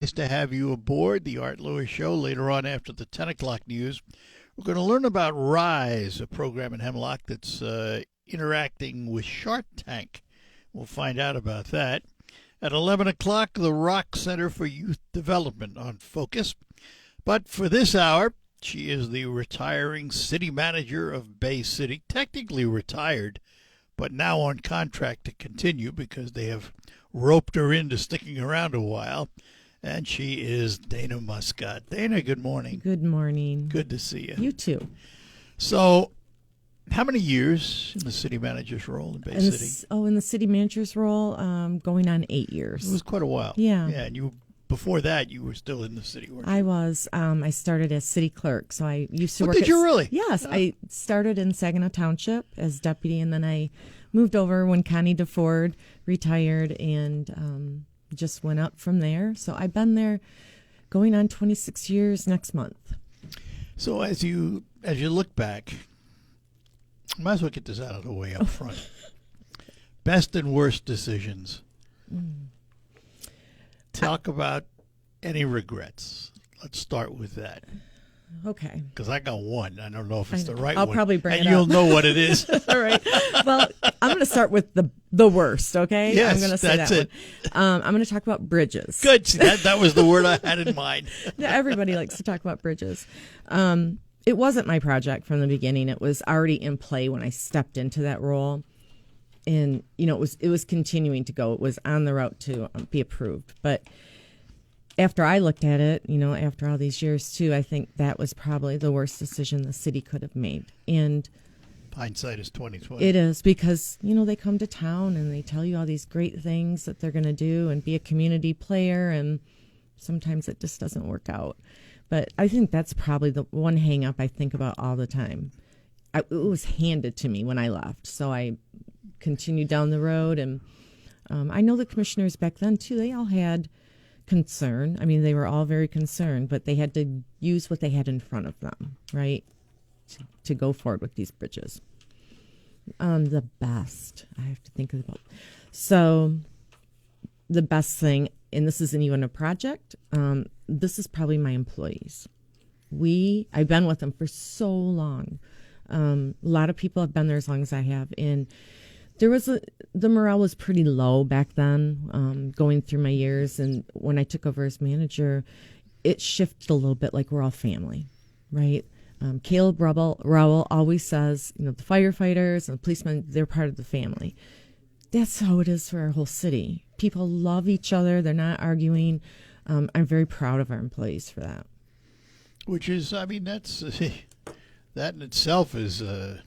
Nice to have you aboard the Art Lewis Show later on after the 10 o'clock news. We're going to learn about Rise, a program in Hemlock that's interacting with Shark Tank. We'll find out about that. At 11 o'clock, the Rock Center for Youth Development on Focus. But for this hour, she is the retiring city manager of Bay City, technically retired, but now on contract to continue because they have roped her into sticking around a while. And she is Dana Muscat. Dana, good morning. Good morning. Good to see you. You too. So, how many years in the city manager's role in Bay City? In the city manager's role, going on 8 years. It was quite a while. Yeah. Yeah, and before that, you were still in the city, weren't you? I was. I started as city clerk, so I used to work. Did you really? Yes, I started in Saginaw Township as deputy, and then I moved over when Connie DeFord retired, and just went up from there. So I've been there going on 26 years next month. So as you look back, might as well get this out of the way up front. Best and worst decisions. Talk about any regrets. Let's start with that. Okay. Because I got one. I don't know if it's the right I'll one. probably bring and it you'll up. know what it is. All right. Well, I'm going to start with the worst, okay? Yes, I'm going to say that's that it. one. I'm going to talk about bridges. Good. See, that was the word I had in mind. Yeah, everybody likes to talk about bridges. It wasn't my project from the beginning. It was already in play when I stepped into that role. And, it was continuing to go. It was on the route to be approved. But after I looked at it, after all these years too, I think that was probably the worst decision the city could have made. And hindsight is 20/20. it is because, they come to town and they tell you all these great things that they're going to do and be a community player, and sometimes it just doesn't work out. But I think that's probably the one hang up I think about all the time. It was handed to me when I left, so I continued down the road. And I know the commissioners back then too, they all had concern. I mean, they were all very concerned, but they had to use what they had in front of them, right, to go forward with these bridges. The best, I have to think about. So the best thing, and this isn't even a project, this is probably my employees. I've been with them for so long. A lot of people have been there as long as I have, and the morale was pretty low back then, going through my years. And when I took over as manager, it shifted a little bit, like we're all family, right? Caleb Rowell always says, the firefighters and the policemen, they're part of the family. That's how it is for our whole city. People love each other. They're not arguing. I'm very proud of our employees for that. Which is, that's that in itself is an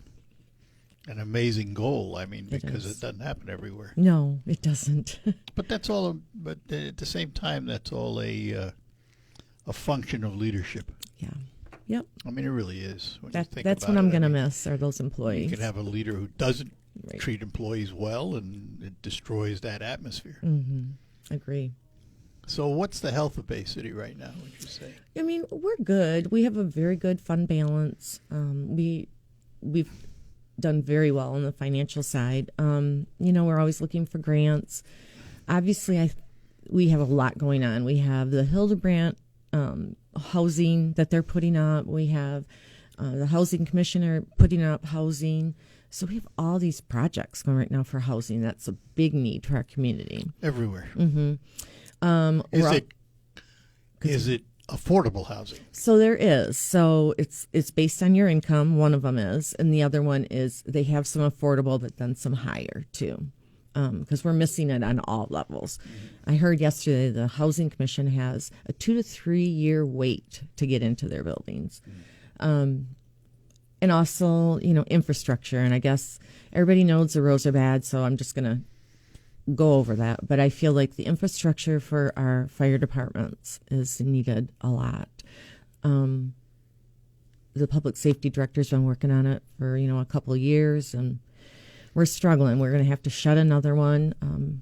amazing goal. Because it doesn't happen everywhere. No, it doesn't. But that's all. But at the same time, that's all a function of leadership. Yeah. Yep. It really is. That's what I'm going to miss, are those employees. You can have a leader who doesn't Right. treat employees well, and it destroys that atmosphere. Mm-hmm. Agree. So what's the health of Bay City right now, would you say? We're good. We have a very good fund balance. We've done very well on the financial side. We're always looking for grants. Obviously, we have a lot going on. We have the Hildebrandt housing that they're putting up. We have the housing commissioner putting up housing. So we have all these projects going right now for housing. That's a big need for our community. Everywhere. Mm-hmm. Is it affordable housing? So there is. So it's based on your income. One of them is, and the other one is they have some affordable, but then some higher too, because we're missing it on all levels. Mm-hmm. I heard yesterday the Housing Commission has a 2 to 3 year wait to get into their buildings. Mm-hmm. And also, infrastructure. And I guess everybody knows the roads are bad, so I'm just going to go over that. But I feel like the infrastructure for our fire departments is needed a lot. The public safety director's been working on it for, a couple of years, and we're struggling. We're going to have to shut another one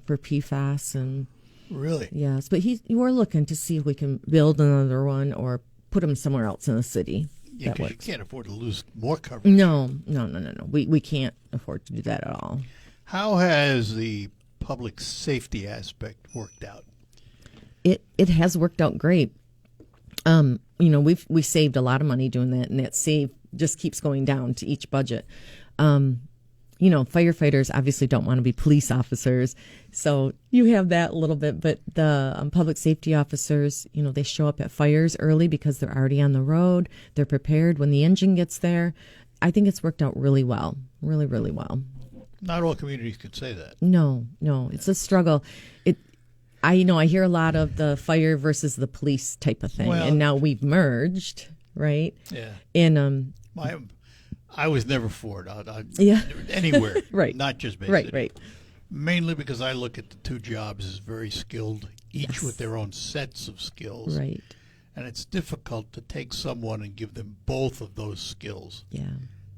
for PFAS. And really? Yes, but we're looking to see if we can build another one or put them somewhere else in the city. Yeah, because you can't afford to lose more coverage. No. We can't afford to do that at all. How has the public safety aspect worked out? It has worked out great. We saved a lot of money doing that, and that save just keeps going down to each budget. Firefighters obviously don't want to be police officers, so you have that a little bit. But the public safety officers, they show up at fires early because they're already on the road. They're prepared when the engine gets there. I think it's worked out really well, really, really well. Not all communities could say that. No, it's a struggle. I hear a lot of the fire versus the police type of thing, Well, and now we've merged, right? Yeah. And I was never for it. Yeah. Anywhere. Right. Not just Bay right, City. right. Mainly because I look at the two jobs as very skilled, each Yes. with their own sets of skills. Right. And it's difficult to take someone and give them both of those skills. Yeah.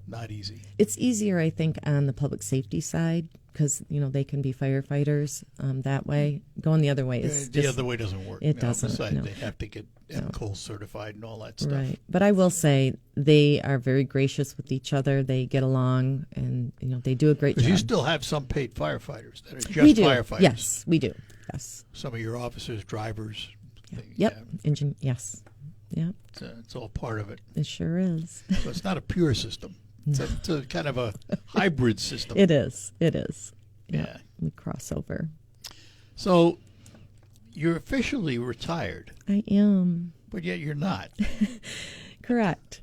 Not easy. It's easier, I think, on the public safety side because, they can be firefighters that way. Going the other way is The other way doesn't work. It doesn't, Besides, no. they have to get MCOL certified and all that stuff. right. But I will say they are very gracious with each other. They get along, and, they do a great Because job. you still have some paid firefighters that are just we do. firefighters. Yes, we do. Yes. Some of your officers, drivers. Yep. Yeah, Yes. Yep. it's all part of it. It sure is. So it's not a pure system. It's a kind of a hybrid system. It is. Yeah. We cross over. So you're officially retired, I am. but yet you're not. Correct.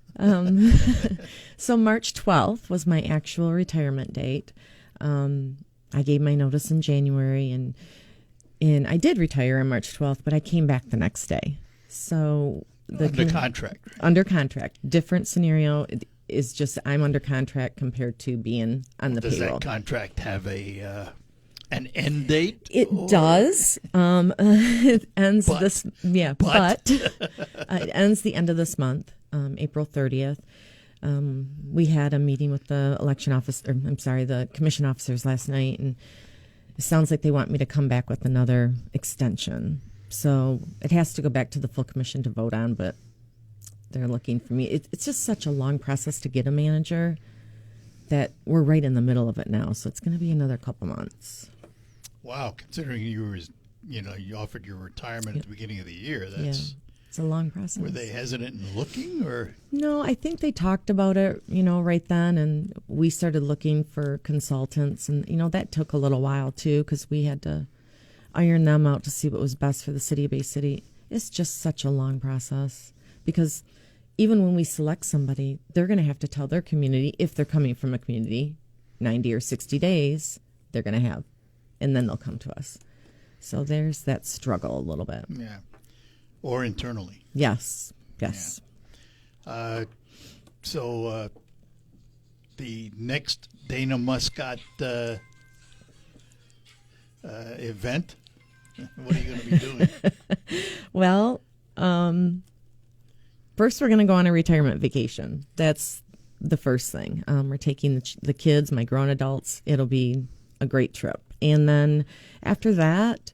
So March 12th was my actual retirement date. I gave my notice in January, and I did retire on March 12th, but I came back the next day. So Under contract. Right? Under contract. Different scenario is just I'm under contract compared to being on the Does payroll. that contract have an end date? It does. It ends But- this. Yeah, but. it ends the end of this month, April 30th. We had a meeting with the the commission officers last night, and it sounds like they want me to come back with another extension. So it has to go back to the full commission to vote on, but they're looking for me. It's just such a long process to get a manager that we're right in the middle of it now. So it's going to be another couple months. Wow, considering you offered your retirement at the beginning of the year, It's a long process. were they hesitant in looking, or No, I think they talked about it, right then, and we started looking for consultants, and that took a little while too because we had to iron them out to see what was best for the city of Bay City. It's just such a long process because even when we select somebody, they're going to have to tell their community, if they're coming from a community, 90 or 60 days, they're going to have, and then they'll come to us. So there's that struggle a little bit. or internally? Yes. So the next Dana Muscat event, what are you going to be doing? Well, first we're going to go on a retirement vacation. That's the first thing. We're taking the kids, my grown adults. It'll be a great trip. And then after that,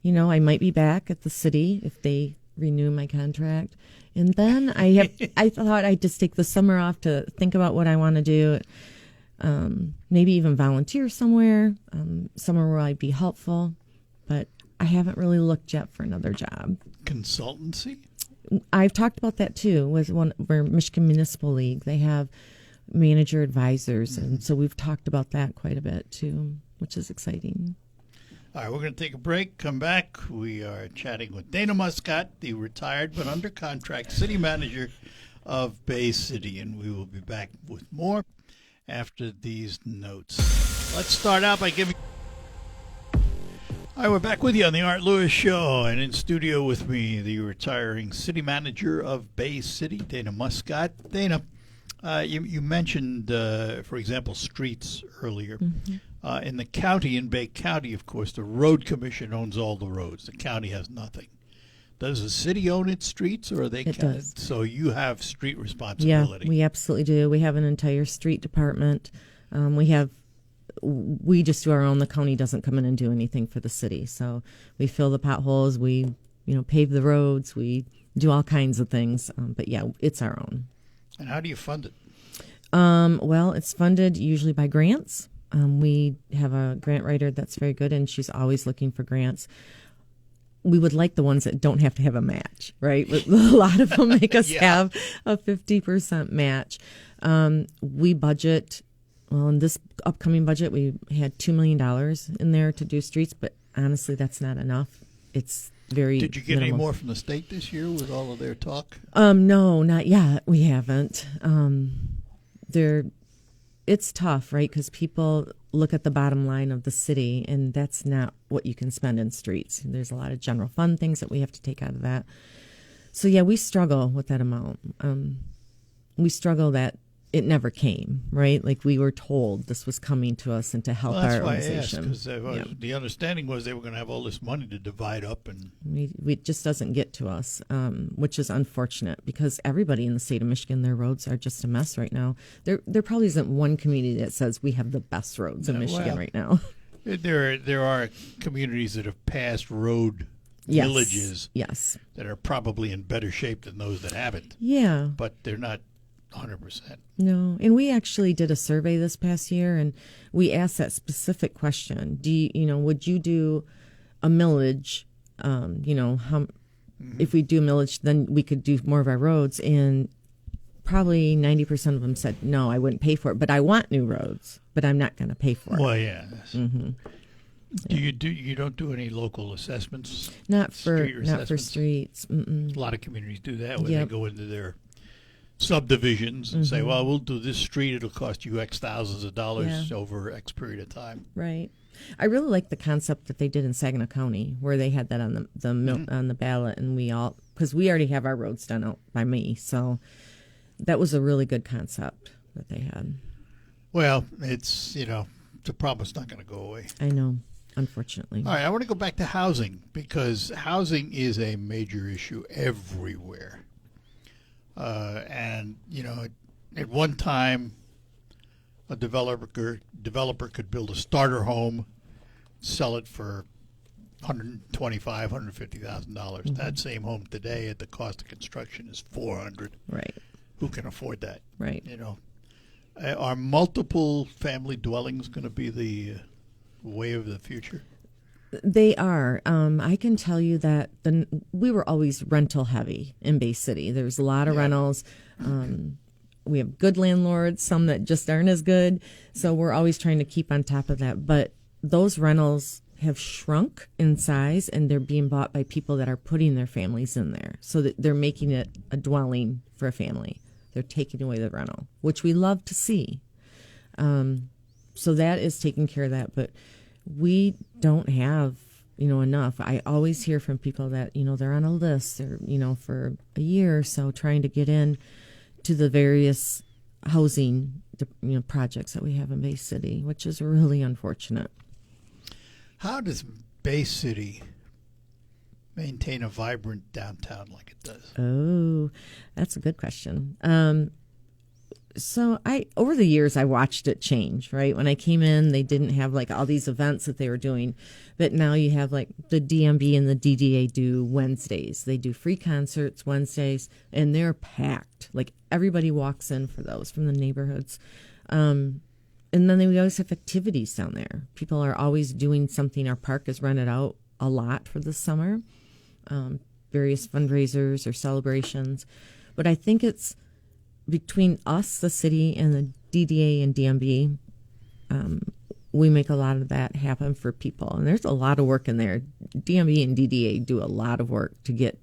I might be back at the city if they renew my contract. And then I thought I'd just take the summer off to think about what I want to do. Maybe even volunteer somewhere where I'd be helpful. But I haven't really looked yet for another job. Consultancy? I've talked about that too with Michigan Municipal League. They have manager advisors, and so we've talked about that quite a bit too, which is exciting. All right, we're going to take a break, come back. We are chatting with Dana Muscat, the retired but under contract city manager of Bay City, and we will be back with more after these notes. Let's start out by giving... All right, we're back with you on the Art Lewis Show, and in studio with me, the retiring city manager of Bay City, Dana Muscat. Dana, you mentioned, for example, streets earlier. Mm-hmm. In the county, in Bay County, of course, the road commission owns all the roads. The county has nothing. Does the city own its streets, or are they? It does. So you have street responsibility. Yeah, we absolutely do. We have an entire street department. We just do our own. The county doesn't come in and do anything for the city. So we fill the potholes. We, pave the roads. We do all kinds of things. But yeah, it's our own. And how do you fund it? Well, it's funded usually by grants. We have a grant writer that's very good, and she's always looking for grants. we would like the ones that don't have to have a match, right? But a lot of them make us have a 50% match. We budget, well, in this upcoming budget, we had $2 million in there to do streets, but honestly, that's not enough. It's very Did you get minimal. any more from the state this year with all of their talk? No, not yet. We haven't. It's tough, right? Because people look at the bottom line of the city, and that's not what you can spend in streets. There's a lot of general fund things that we have to take out of that. So, yeah, we struggle with that amount. We struggle that it never came, right? Like we were told this was coming to us and to help Well, that's our why organization. I asked, because the understanding was they were going to have all this money to divide up. And It just doesn't get to us, which is unfortunate because everybody in the state of Michigan, their roads are just a mess right now. There probably isn't one community that says we have the best roads in Michigan right now. There are communities that have passed road villages that are probably in better shape than those that haven't. Yeah. But they're not 100%. No, and we actually did a survey this past year, and we asked that specific question: would you do a millage? If we do millage, then we could do more of our roads. And probably 90% of them said, "No, I wouldn't pay for it, but I want new roads, but I'm not going to pay for it." Well, yeah. Mm-hmm. You don't do any local assessments? Not for assessments? streets. Mm-mm. A lot of communities do that when they go into their subdivisions and say, well, we'll do this street, it'll cost you X thousands of dollars over X period of time. Right. I really like the concept that they did in Saginaw County, where they had that on on the ballot, and because we already have our roads done out by me, so that was a really good concept that they had. Well, it's a problem that's not going to go away. I know, unfortunately. All right, I want to go back to housing, because housing is a major issue everywhere. And at one time, a developer could build a starter home, sell it for $125,000, $150,000. That same home today, at the cost of construction, is $400,000. Right. Who can afford that? Right. Are multiple family dwellings going to be the way of the future? They are. I can tell you that we were always rental heavy in Bay City. There's a lot of rentals. We have good landlords, some that just aren't as good. So we're always trying to keep on top of that. But those rentals have shrunk in size, and they're being bought by people that are putting their families in there. So that they're making it a dwelling for a family. They're taking away the rental, which we love to see. So that is taking care of that. But we don't have, enough. I always hear from people that, they're on a list or, for a year or so trying to get in to the various housing, projects that we have in Bay City, which is really unfortunate. How does Bay City maintain a vibrant downtown like it does? Oh, that's a good question. So over the years, I watched it change, right? When I came in, they didn't have like all these events that they were doing, but now you have like the DMB and the DDA do Wednesdays. They do free concerts Wednesdays, and they're packed. Like everybody walks in for those from the neighborhoods. And then we always have activities down there. People are always doing something. Our park is rented out a lot for the summer, various fundraisers or celebrations. But I think it's between us, the city, and the DDA and DMB, we make a lot of that happen for people. And there's a lot of work in there. DMB and DDA do a lot of work to get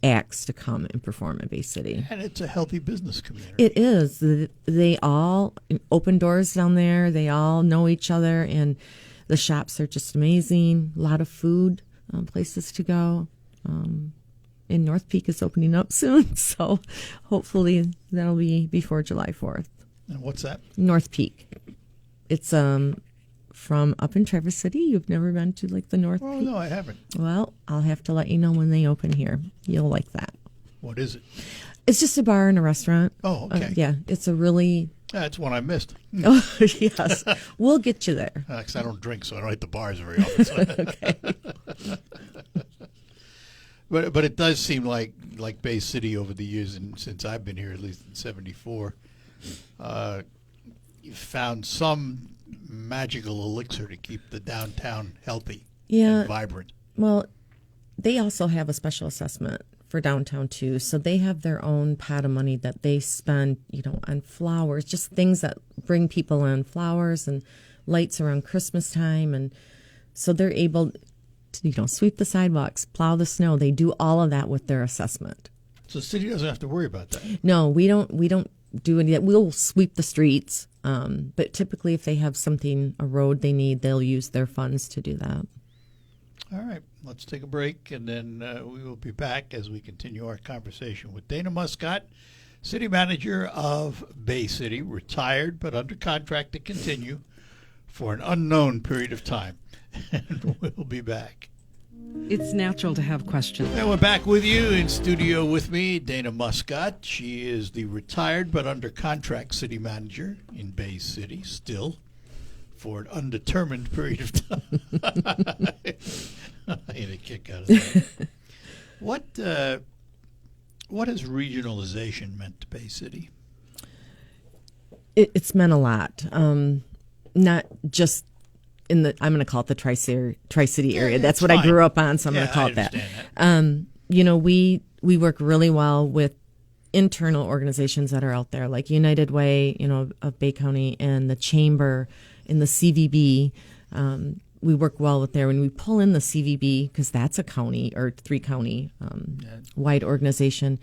acts to come and perform in Bay City. And it's a healthy business community. It is. They all open doors down there. They all know each other, and the shops are just amazing. A lot of food, places to go. And North Peak is opening up soon, so hopefully that'll be before July 4th. And what's that? North Peak. It's from up in Traverse City. You've never been to like the North Peak? No, I haven't. Well, I'll have to let you know when they open here. You'll like that. What is it? It's just a bar and a restaurant. Oh, okay. Yeah, it's a really... That's one I missed. Oh, yes. We'll get you there. Because I don't drink, so I don't hit the bars very often. So. Okay. But it does seem like Bay City over the years, and since I've been here, at least in '74, you found some magical elixir to keep the downtown healthy and vibrant. Well, they also have a special assessment for downtown too. So they have their own pot of money that they spend, on flowers, just things that bring people in, flowers and lights around Christmas time. And so they're able to, sweep the sidewalks, plow the snow. They do all of that with their assessment. So the city doesn't have to worry about that. No, we don't do any of that. We'll sweep the streets. But typically if they have a road they need, they'll use their funds to do that. All right, let's take a break, and then we will be back as we continue our conversation with Dana Muscat, City Manager of Bay City, retired but under contract to continue for an unknown period of time. And we'll be back. It's natural to have questions. And we're back with you in studio with me, Dana Muscat. She is the retired but under contract City Manager in Bay City, still, for an undetermined period of time. I had a kick out of that. What has regionalization meant to Bay City? It's meant a lot. Not just I'm going to call it the Tri-City area. That's what fine. I grew up on, so I'm going to call it that. We work really well with internal organizations that are out there, like United Way, of Bay County, and the Chamber and the CVB. We work well with there. When we pull in the CVB, because that's a county or 3-county wide organization.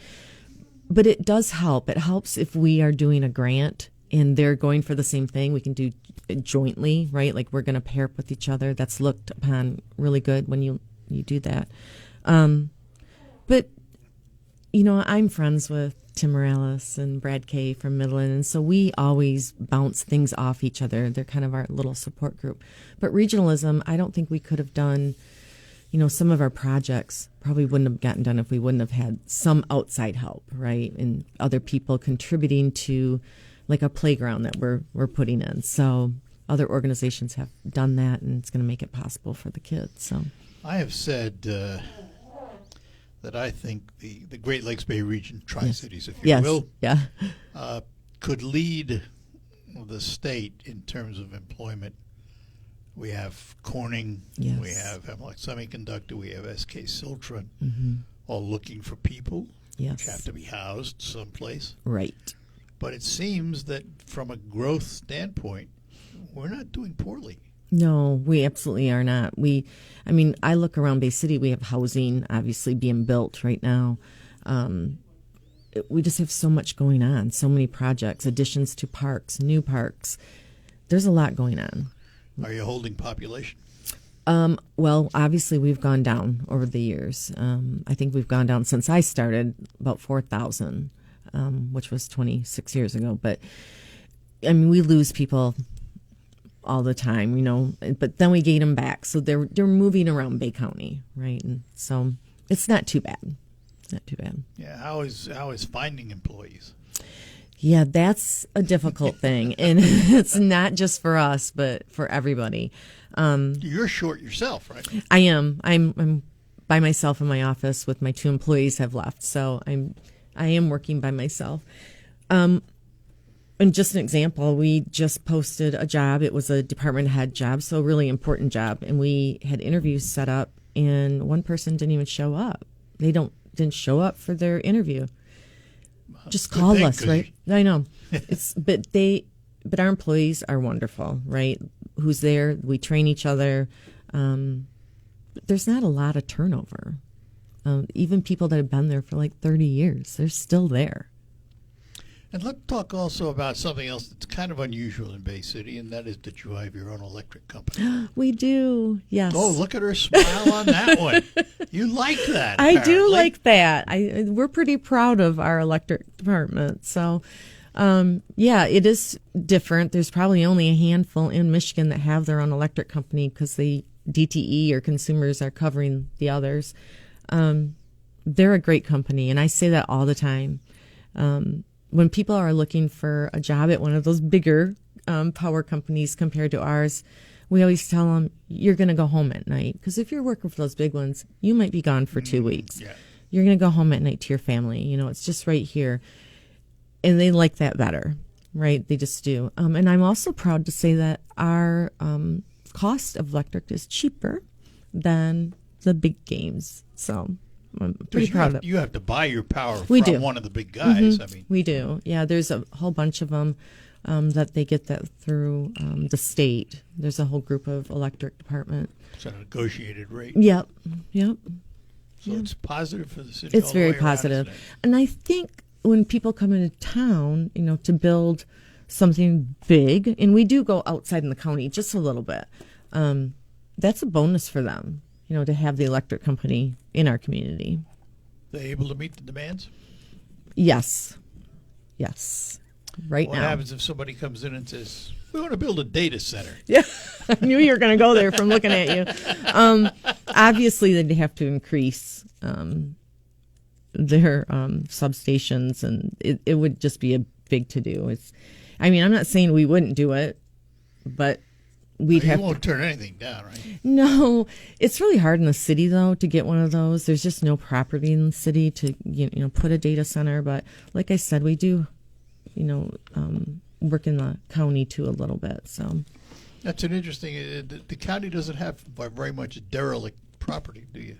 But it does help. It helps if we are doing a grant and they're going for the same thing. We can do it jointly, right? Like we're going to pair up with each other. That's looked upon really good when you do that. But, I'm friends with Tim Morales and Brad Kay from Midland, and so we always bounce things off each other. They're kind of our little support group. But regionalism, I don't think we could have done, some of our projects probably wouldn't have gotten done if we wouldn't have had some outside help, right? And other people contributing to like a playground that we're putting in. So other organizations have done that, and it's going to make it possible for the kids. So I have said that I think the Great Lakes Bay region, Tri-Cities, if you will, could lead the state in terms of employment. We have Corning, we have Hemlock Semiconductor, we have SK Siltron, all looking for people which have to be housed someplace. Right. But it seems that from a growth standpoint, we're not doing poorly. No, we absolutely are not. I look around Bay City, we have housing obviously being built right now. We just have so much going on, so many projects, additions to parks, new parks. There's a lot going on. Are you holding population? Well, obviously we've gone down over the years. I think we've gone down since I started about 4,000, which was 26 years ago. But, we lose people all the time, but then we gain them back. So they're moving around Bay County, right? And so it's not too bad. It's not too bad. Yeah. How is finding employees? Yeah, that's a difficult thing, and it's not just for us, but for everybody. You're short yourself, right? I am. I'm by myself in my office with my 2 employees have left, so I am working by myself. And just an example, we just posted a job. It was a department head job, so a really important job, and we had interviews set up, and one person didn't even show up. They didn't show up for their interview. Just call us, right? I know. But our employees are wonderful, right? Who's there? We train each other. But there's not a lot of turnover. Even people that have been there for like 30 years, they're still there. And let's talk also about something else that's kind of unusual in Bay City, and that is that you have your own electric company. We do, yes. Oh, look at her smile on that one. You like that, I apparently. do like that. We're pretty proud of our electric department. So, it is different. There's probably only a handful in Michigan that have their own electric company because the DTE or consumers are covering the others. They're a great company, and I say that all the time. When people are looking for a job at one of those bigger power companies compared to ours, we always tell them, you're going to go home at night. Because if you're working for those big ones, you might be gone for 2 weeks. Yeah. You're going to go home at night to your family. It's just right here. And they like that better, right? They just do. And I'm also proud to say that our cost of electric is cheaper than the big games. So I'm pretty You proud have, of it. you have to buy your power We from do. one of the big guys. I mean, We do. Yeah, there's a whole bunch of them that they get that through the state. There's a whole group of electric department. it's a negotiated rate. Yep. So it's positive for the city. It's all the very way around, positive. isn't it? And I think when people come into town, to build something big, and we do go outside in the county just a little bit, that's a bonus for them, to have the electric company in our community. They able to meet the demands? Yes. Right What now. happens if somebody comes in and says, we want to build a data center? Yeah, I knew you were going to go there from looking at you. Obviously, they'd have to increase their substations, and it would just be a big to-do. I'm not saying we wouldn't do it, but we'd You have won't turn anything down, right? No, it's really hard in the city, though, to get one of those. There's just no property in the city to put a data center. But like I said, we do, work in the county too a little bit. So That's an interesting. The county doesn't have very much derelict property, do you?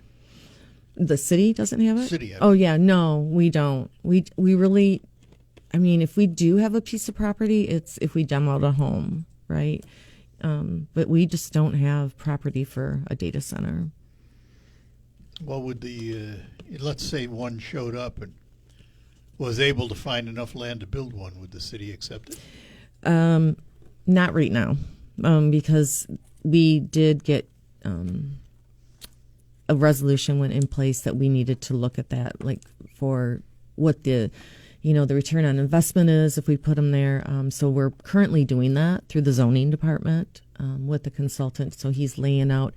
the city doesn't have it. City, I Oh yeah, no, we don't. We really, if we do have a piece of property, it's if we demo a home, right? But we just don't have property for a data center. Well, would let's say one showed up and was able to find enough land to build one, would the city accept it? Not right now, because we did get a resolution went in place that we needed to look at that, like for what the return on investment is if we put them there. So we're currently doing that through the zoning department with the consultant. So he's laying out,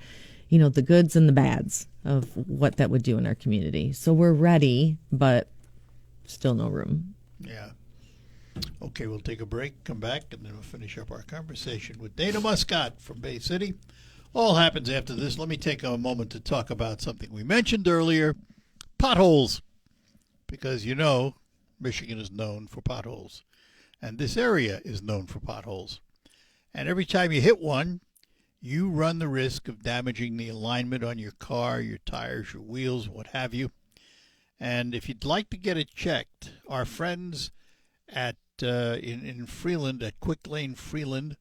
the goods and the bads of what that would do in our community. So we're ready, but still no room. Yeah. Okay, we'll take a break, come back, and then we'll finish up our conversation with Dana Muscat from Bay City. All happens after this. Let me take a moment to talk about something we mentioned earlier, potholes. Because Michigan is known for potholes, and this area is known for potholes. And every time you hit one, you run the risk of damaging the alignment on your car, your tires, your wheels, what have you. And if you'd like to get it checked, our friends at in Freeland, at Quick Lane Freeland,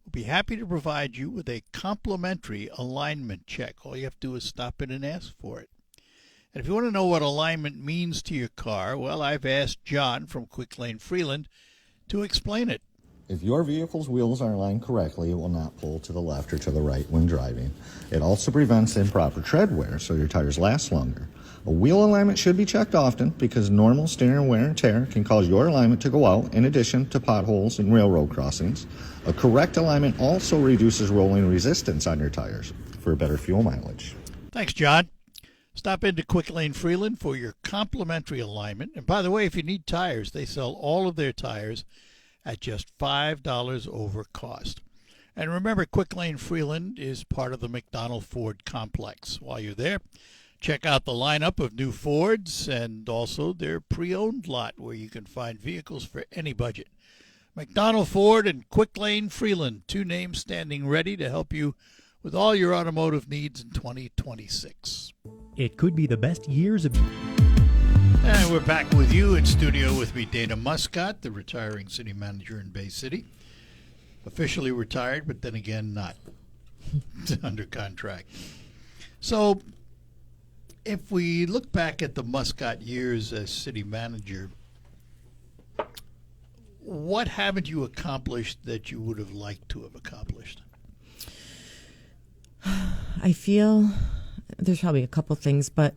will be happy to provide you with a complimentary alignment check. All you have to do is stop in and ask for it. And if you want to know what alignment means to your car, well, I've asked John from Quick Lane Freeland to explain it. If your vehicle's wheels are aligned correctly, it will not pull to the left or to the right when driving. It also prevents improper tread wear, so your tires last longer. A wheel alignment should be checked often because normal steering wear and tear can cause your alignment to go out in addition to potholes and railroad crossings. A correct alignment also reduces rolling resistance on your tires for better fuel mileage. Thanks, John. Stop into Quick Lane Freeland for your complimentary alignment. And by the way, if you need tires, they sell all of their tires at just $5 over cost. And remember, Quick Lane Freeland is part of the McDonald Ford complex. While you're there, check out the lineup of new Fords and also their pre-owned lot where you can find vehicles for any budget. McDonald Ford and Quick Lane Freeland, two names standing ready to help you with all your automotive needs in 2026. It could be the best years of... And we're back with you in studio with me, Dana Muscat, the retiring city manager in Bay City. Officially retired, but then again not under contract. So if we look back at the Muscat years as city manager, what haven't you accomplished that you would have liked to have accomplished? I feel there's probably a couple things, but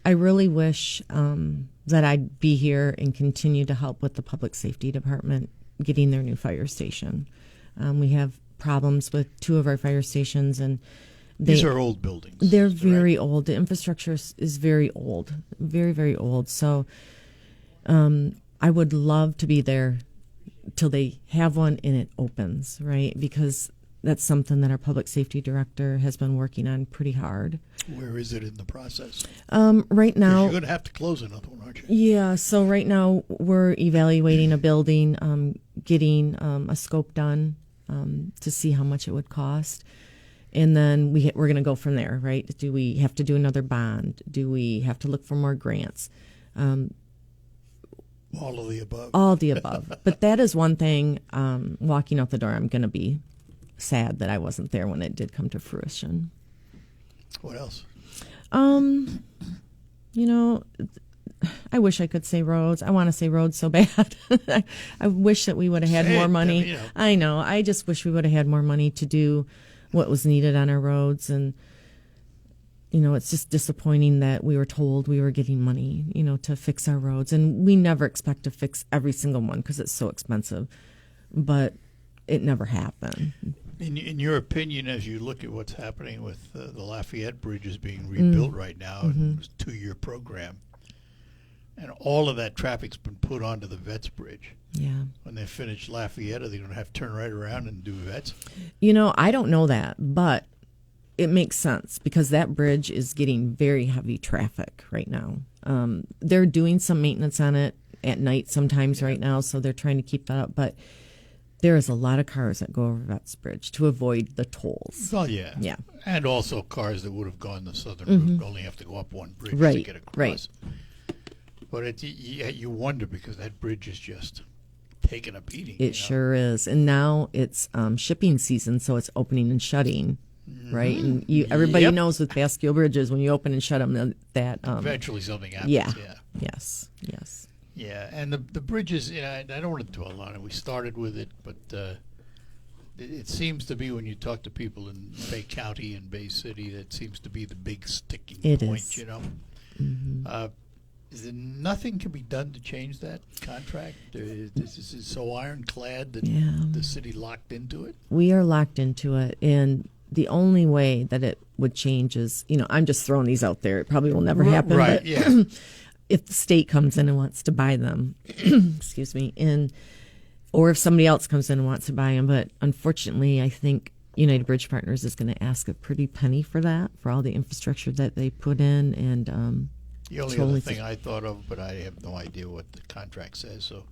I really wish that I'd be here and continue to help with the public safety department getting their new fire station. We have problems with two of our fire stations, and These are old buildings. They're correct? very old. The infrastructure is very old, very, very old. So I would love to be there till they have one and it opens, right? Because that's something that our public safety director has been working on pretty hard. Where is it in the process? Right 'Cause now, you're going to have to close another one, aren't you? yeah. So right now we're evaluating a building, getting a scope done to see how much it would cost, And then we're going to go from there, right? Do we have to do another bond? Do we have to look for more grants? All of the above. All the above. But that is one thing, walking out the door, I'm going to be sad that I wasn't there when it did come to fruition. What else? You know, I wish I could say roads. I want to say roads so bad. I wish that we would have had Say more it, money. Debbie, you know. I know. I just wish we would have had more money to do what was needed on our roads. And, you know, it's just disappointing that we were told we were getting money, you know, to fix our roads. And we never expect to fix every single one because it's so expensive. But it never happened. In your opinion, as you look at what's happening with the Lafayette Bridge is being rebuilt right now, and it's a 2-year program, and all of that traffic's been put onto the Vets Bridge. Yeah. When they finish Lafayette, are they going to have to turn right around and do Vets? You know, I don't know that, but it makes sense because that bridge is getting very heavy traffic right now. They're doing some maintenance on it at night sometimes right now, so they're trying to keep that up. But there is a lot of cars that go over Vets Bridge to avoid the tolls. Oh, yeah. Yeah. And also cars that would have gone the southern route only have to go up one bridge to Right, get across. right. But you wonder because that bridge is just taking a beating. It sure is. And now it's shipping season, so it's opening and shutting, right? And everybody Yep. knows with Bascule bridges, when you open and shut them, that Eventually something happens. yeah. Yeah. Yes, yes. Yeah, and the bridges, you know, I don't want to dwell on it. We started with it, but it seems to be when you talk to people in Bay County and Bay City, that seems to be the big sticking It point, is. you know. Is there nothing can be done to change that contract? This is so ironclad that Yeah. the city locked into it? We are locked into it, and the only way that it would change is, you know, I'm just throwing these out there. It probably will never happen. Right, but yeah. if the state comes in and wants to buy them, excuse me, or if somebody else comes in and wants to buy them. But unfortunately, I think United Bridge Partners is going to ask a pretty penny for that, for all the infrastructure that they put in. And The only totally other thing I thought of, but I have no idea what the contract says, so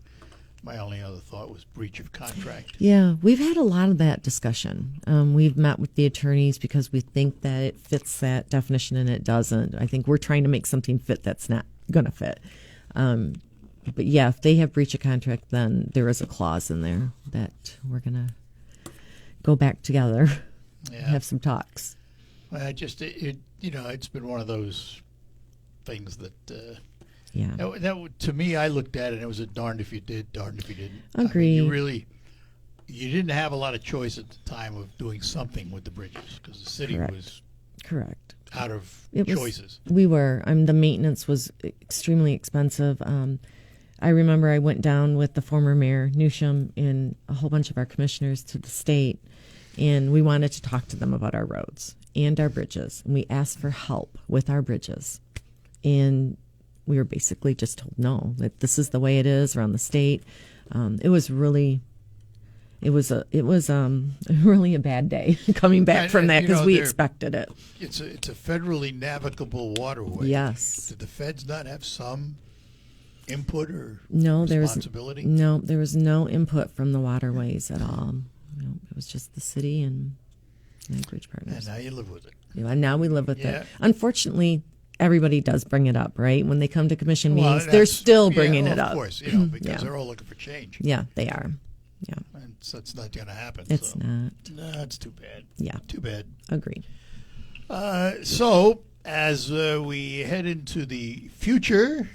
my only other thought was breach of contract. yeah, we've had a lot of that discussion. We've met with the attorneys because we think that it fits that definition and it doesn't. I think we're trying to make something fit that's not going to fit. But yeah, if they have breach of contract, then there is a clause in there that we're going to go back together and Yeah. have some talks. Well, it's been one of those things that Yeah. to me, I looked at it and it was a darned if you did, darned if you didn't. Agreed. You didn't have a lot of choice at the time of doing something with the bridges because the city Correct. was Correct. out of It was- choices. We were. The maintenance was extremely expensive. I remember I went down with the former mayor, Newsham, and a whole bunch of our commissioners to the state, and we wanted to talk to them about our roads and our bridges. And we asked for help with our bridges. And we were basically just told no, that this is the way it is around the state. It was really really a bad day coming back And- from and, that you because know, we they're- expected it. It's a federally navigable waterway. Yes. Did the feds not have some input or No, there was responsibility? no input from the waterways at all. No, it was just the city and United Bridge And Partners. now you live with it. And now we live with Yeah. it. Unfortunately, everybody does bring it up, right? When they come to commission Well, meetings, they're that's- still yeah, bringing well, it up. Of course, because Yeah. they're all looking for change. Yeah, they are. Yeah, And so it's not going to happen. it's so. not. No, it's too bad. Yeah, Too bad. agreed. So, as we head into the future,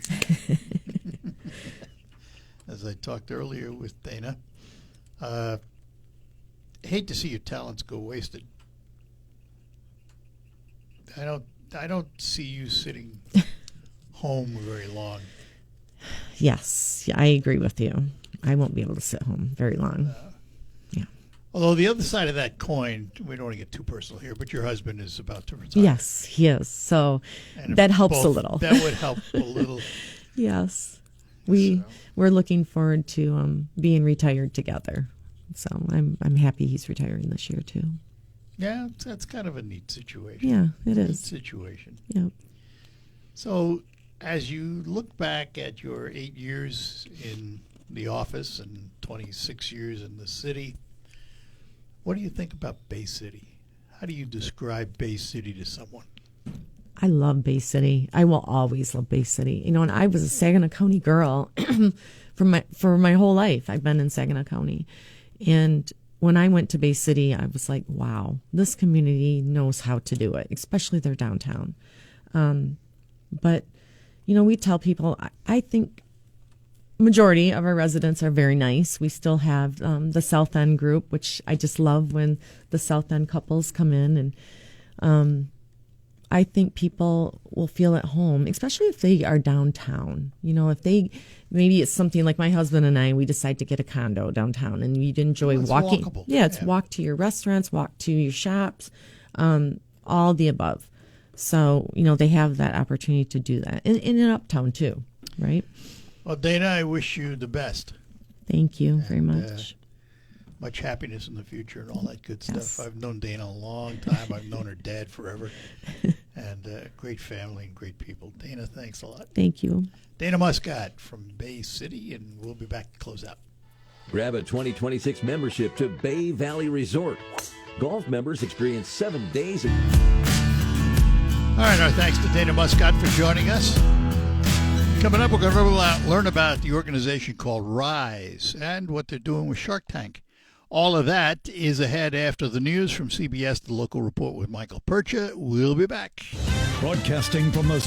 as I talked earlier with Dana, hate to see your talents go wasted. I don't see you sitting home very long. Yes, yeah, I agree with you. I won't be able to sit home very long. Yeah. Although the other side of that coin, we don't want to get too personal here, but your husband is about to retire. Yes, he is. So And if that helps a both- little. That would help a little. Yes, So- we're looking forward to being retired together. So I'm happy he's retiring this year too. Yeah, that's kind of a neat situation. Yeah, it Neat is. situation. Yep. So, as you look back at your 8 years in the office and 26 years in the city, what do you think about Bay City? How do you describe Bay City to someone? I love Bay City. I will always love Bay City. You know, and I was a Saginaw County girl for my whole life. I've been in Saginaw County. And when I went to Bay City, I was like, wow, this community knows how to do it, especially their downtown. But, you know, we tell people, I think majority of our residents are very nice. We still have the South End group, which I just love when the South End couples come in. And I think people will feel at home, especially if they are downtown. You know, if they, maybe it's something like my husband and I, we decide to get a condo downtown and you'd enjoy walking. Walkable. Yeah, it's walk to your restaurants, walk to your shops, all the above. So, you know, they have that opportunity to do that. And in Uptown too, right? Well, Dana, I wish you the best. Thank you very much. Much happiness in the future and all that good stuff. Yes. I've known Dana a long time. I've known her dad forever. And great family and great people. Dana, thanks a lot. Thank you. Dana Muscat from Bay City, and we'll be back to close out. Grab a 2026 membership to Bay Valley Resort. Golf members experience 7 days of... All right, our thanks to Dana Muscat for joining us. Coming up, we're going to learn about the organization called Rise and what they're doing with Shark Tank. All of that is ahead after the news from CBS, The Local Report with Michael Percha. We'll be back. Broadcasting from the